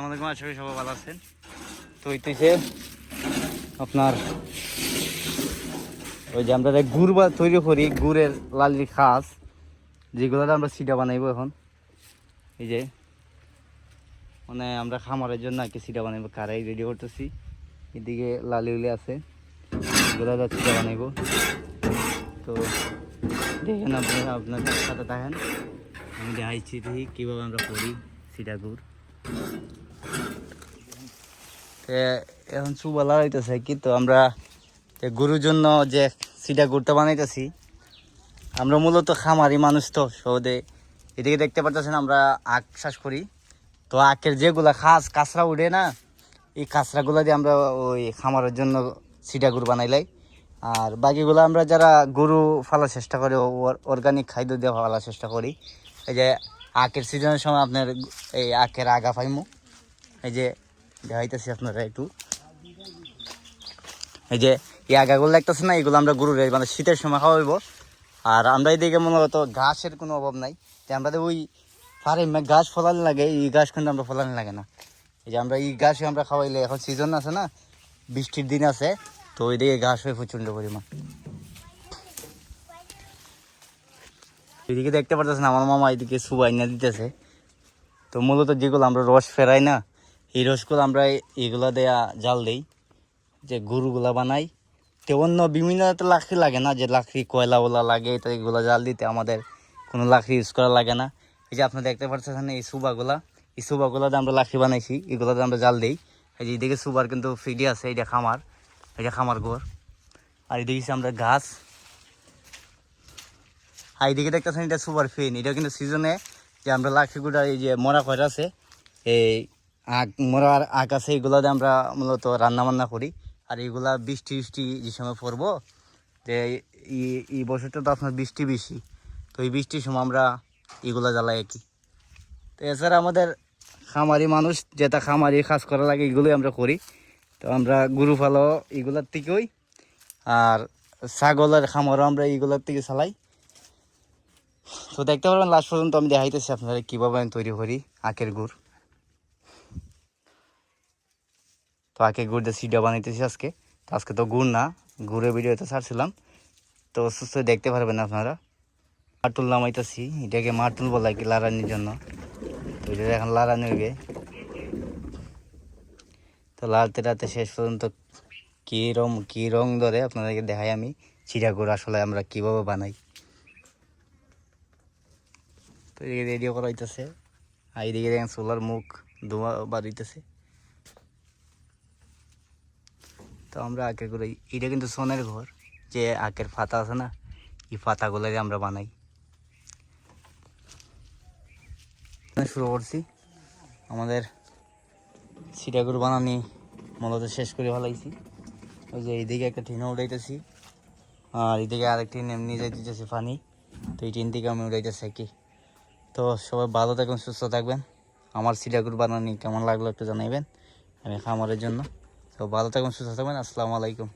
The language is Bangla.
আমাদের আশা করি সবাই ভালো আছেন। তো হইতেছে আপনার ওই যে আমরা গুড় বা তৈরি করি, গুড়ের লালির খাস যেগুলোতে আমরা সিডা বানাইবো এখন। এই যে মানে আমরা খামারের জন্য আর কি সিডা বানাইবো, কারাই রেডি করতেছি। এদিকে লালি উলি আছে, এগুলো সিডা বানাইবো। তো দেখেন আপনার সাথে থাকেন, আমি দেখাইছি দেখি কীভাবে আমরা করি সিডা গুড়। এখন সুবালা হইতেছে কি, তো আমরা গরুর জন্য যে সিডা গুড়টা বানাইতেছি, আমরা মূলত খামারি মানুষ তো সৌদে। এদিকে দেখতে পারতেছেন আমরা আখ চাষ করি। তো আখের যেগুলা কাঁচরা উঠে না, এই কাঁচরাগুলো দিয়ে আমরা ওই খামারের জন্য সিডা গুড় বানাইলাই। আর বাকিগুলো আমরা যারা গরু ফালার চেষ্টা করি, অর্গানিক খাদ্য দিয়ে ফালার চেষ্টা করি। এই যে আখের সিজনের সময় আপনার এই আখের আগা পাইমু, এই যে দেখাইতেছি আপনারা একটু। এই যে এই আগাগুলো লাগতেছে না, এগুলো আমরা গরুর মানে শীতের সময় খাওয়াইব। আর আমরা এদিকে মূলত ঘাসের কোনো অভাব নাই, যে আমরা ওই ফার্মে ঘাস ফলানো লাগে, এই ঘাস কিন্তু আমরা ফলানো লাগে না। এই যে আমরা এই ঘাসে আমরা খাওয়াইলে, এখন সিজন আছে না, বৃষ্টির দিন আছে, তো ওইদিকে ঘাস হয় প্রচণ্ড পরিমাণ। এদিকে দেখতে পারতেছেন আমার মামা এদিকে সুবাই না দিতেছে। তো মূলত যেগুলো আমরা রস ফেরাই না, এই রসগুলো আমরা এগুলা দেয়া জাল দেই, যে গরুগুলা বানাই। তো অন্য বিভিন্ন লাকড়ি লাগে না, যে লাকড়ি কয়লা ওলা লাগে, তো এগুলো জাল দিতে আমাদের কোনো লাকড়ি ইউজ করা লাগে না। এই যে আপনি দেখতে পাচ্ছেন এই সুবাগুলাতে আমরা লাকড়ি বানাইছি, এগুলোতে আমরা জাল দিই। এই যে এদিকে সুবার কিন্তু ফিডি আছে, এটা খামার, এটা খামার ঘর। আর এদিকে আমরা গাছ, আর এদিকে দেখতেছেন এটা সুপার ফিন। এটা কিন্তু সিজনে যে আমরা লাকড়িগুলা, এই যে মরা কয়টা আছে, এই মরা আখ আছে, এগুলোতে আমরা মূলত রান্না বান্না করি। আর এগুলা বৃষ্টি যে সময় পড়বো, যে এই বছরটা তো আপনার বৃষ্টি বেশি, তো এই বৃষ্টির সময় আমরা এগুলা জ্বালাই আর কি। তো এছাড়া আমাদের খামারি মানুষ যেটা খামারি কাজ করা লাগে, এগুলোই আমরা করি। তো আমরা গরু ফালো এগুলার থেকেই, আর ছাগলের খামারও আমরা এইগুলোর থেকে চালাই। তো দেখতে পারবেন লাস্ট পর্যন্ত আমি দেখাইতেছি আপনারা কীভাবে আমি তৈরি করি আখের গুড়। তো আখের গুড় দিয়ে সিডা বানাইতেছি আজকে। তো আজকে তো গুড় না, গুড়ের ভিডিওতে ছাড়ছিলাম, তো সুস্থ দেখতে পারবেন আপনারা। মাটুল নামাইতেছি, এটাকে মাটুল বলা কি লাড়ানির জন্য। তো এটা এখন লাড়ানি হইবে। তো লাড়তে লাড়তে শেষ পর্যন্ত কী রং ধরে আপনাদেরকে দেখাই আমি সিডা গুড় আসলে আমরা কীভাবে বানাই। তো এদিকে রেডিও করা হইতেছে, আর এদিকে দেখেন সোলার মুখ ধোঁয়া বাড়িতেছে। তো আমরা আখের গুলো, এটা কিন্তু সোনের ঘর, যে আখের পাতা আছে না, এই পাতাগুলো আমরা বানাই। শুরু করছি আমাদের সিডা গুড় বানানি, মূলত শেষ করে ফেলাইছি। ওই যে এইদিকে একটা টিনে উঠাইতেছি, আর এইদিকে আরেক টিন এমনি যাইতেছি পানি। তো এই টিন থেকে আমি উঠাইতেছি আর কি। তো সবাই ভালো থাকবেন, সুস্থ থাকবেন। আমার সিডা গুড় বানানি কেমন লাগলো একটু জানাইবেন, আমি খামারের জন্য। তো ভালো থাকবেন, সুস্থ থাকবেন। আসসালামু আলাইকুম।